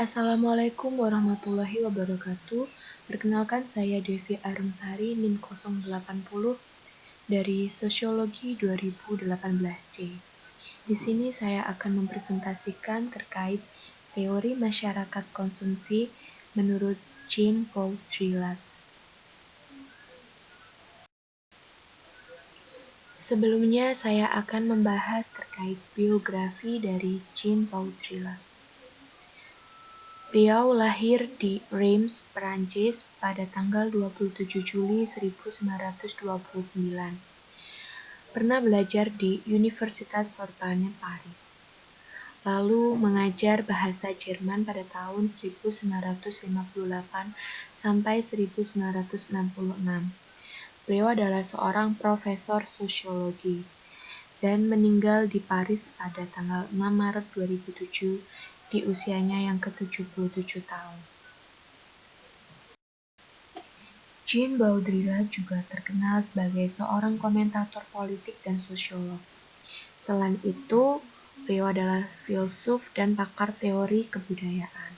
Assalamualaikum warahmatullahi wabarakatuh. Perkenalkan saya Devi Arumsari NIM 080 dari Sosiologi 2018C. Di sini saya akan mempresentasikan terkait teori masyarakat konsumsi menurut Jean-Paul Dirichlet. Sebelumnya saya akan membahas terkait biografi dari Jean-Paul Dirichlet. Beliau lahir di Reims, Perancis pada tanggal 27 Juli 1929. Pernah belajar di Universitas Sorbonne, Paris. Lalu mengajar bahasa Jerman pada tahun 1958 sampai 1966. Beliau adalah seorang profesor sosiologi dan meninggal di Paris pada tanggal 6 Maret 2007 di usianya yang ke-77 tahun. Jean-Paul Dirichlet juga terkenal sebagai seorang komentator politik dan sosiolog. Selain itu, beliau adalah filsuf dan pakar teori kebudayaan.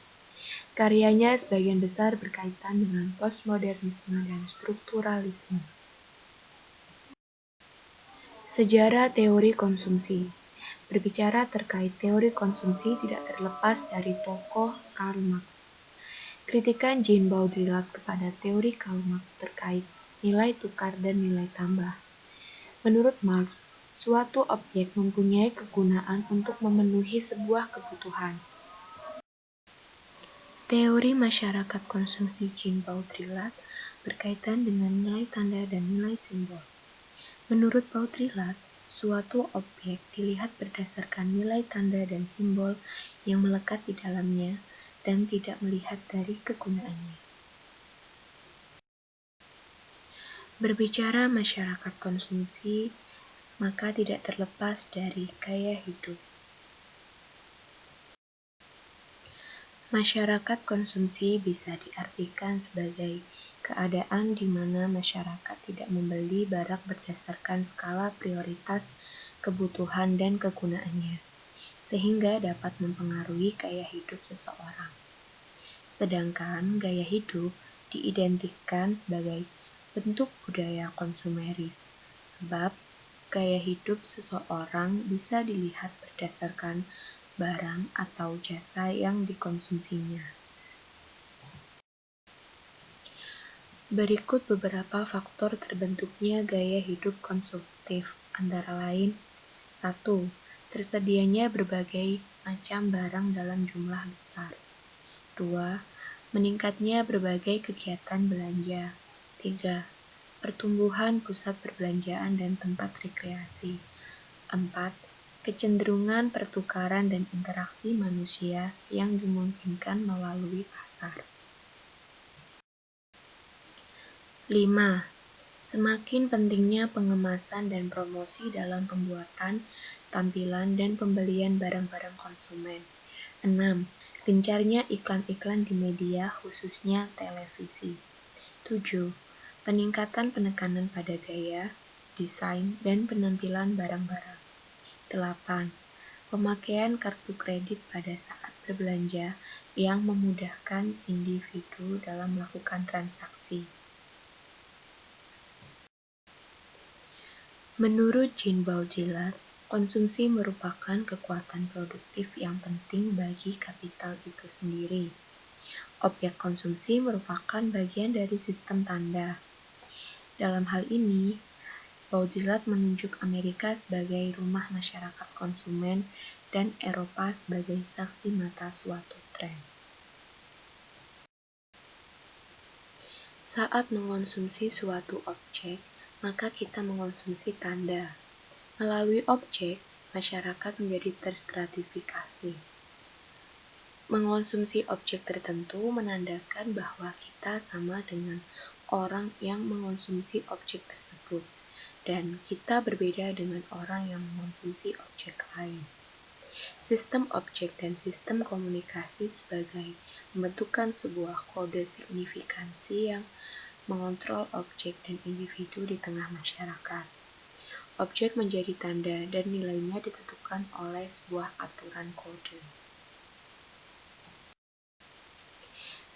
Karyanya sebagian besar berkaitan dengan postmodernisme dan strukturalisme. Sejarah teori konsumsi. Berbicara terkait teori konsumsi tidak terlepas dari tokoh Karl Marx. Kritikan Jean-Paul Dirichlet kepada teori Karl Marx terkait nilai tukar dan nilai tambah. Menurut Marx, suatu objek mempunyai kegunaan untuk memenuhi sebuah kebutuhan. Teori masyarakat konsumsi Jean-Paul Dirichlet berkaitan dengan nilai tanda dan nilai simbol. Menurut Paul Dirichlet, suatu objek dilihat berdasarkan nilai tanda dan simbol yang melekat di dalamnya dan tidak melihat dari kegunaannya. Berbicara masyarakat konsumsi, maka tidak terlepas dari gaya hidup. Masyarakat konsumsi bisa diartikan sebagai keadaan di mana masyarakat tidak membeli barang berdasarkan skala prioritas kebutuhan dan kegunaannya, sehingga dapat mempengaruhi gaya hidup seseorang. Sedangkan gaya hidup diidentikan sebagai bentuk budaya konsumeris, sebab gaya hidup seseorang bisa dilihat berdasarkan barang atau jasa yang dikonsumsinya. Berikut beberapa faktor terbentuknya gaya hidup konsumtif, antara lain: 1. Tersedianya berbagai macam barang dalam jumlah besar. 2. Meningkatnya berbagai kegiatan belanja. 3. Pertumbuhan pusat perbelanjaan dan tempat rekreasi. 4. Kecenderungan pertukaran dan interaksi manusia yang dimungkinkan melalui pasar. 5. Semakin pentingnya pengemasan dan promosi dalam pembuatan, tampilan, dan pembelian barang-barang konsumen. 6. Gencarnya iklan-iklan di media, khususnya televisi. 7. Peningkatan penekanan pada gaya, desain, dan penampilan barang-barang. 8. Pemakaian kartu kredit pada saat berbelanja yang memudahkan individu dalam melakukan transaksi. Menurut Jean-Paul Dirichlet, konsumsi merupakan kekuatan produktif yang penting bagi kapital itu sendiri. Objek konsumsi merupakan bagian dari sistem tanda. Dalam hal ini, Paul Dirichlet menunjuk Amerika sebagai rumah masyarakat konsumen dan Eropa sebagai saksi mata suatu tren. Saat mengonsumsi suatu objek, maka kita mengonsumsi tanda. Melalui objek, masyarakat menjadi terstratifikasi. Mengonsumsi objek tertentu menandakan bahwa kita sama dengan orang yang mengonsumsi objek tersebut, dan kita berbeda dengan orang yang mengonsumsi objek lain. Sistem objek dan sistem komunikasi sebagai pembentukan sebuah kode signifikansi yang mengontrol objek dan individu di tengah masyarakat. Objek menjadi tanda dan nilainya ditentukan oleh sebuah aturan kode.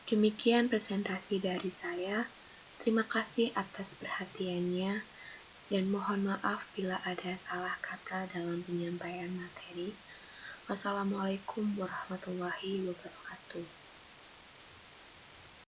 Demikian presentasi dari saya. Terima kasih atas perhatiannya, dan mohon maaf bila ada salah kata dalam penyampaian materi. Wassalamualaikum warahmatullahi wabarakatuh.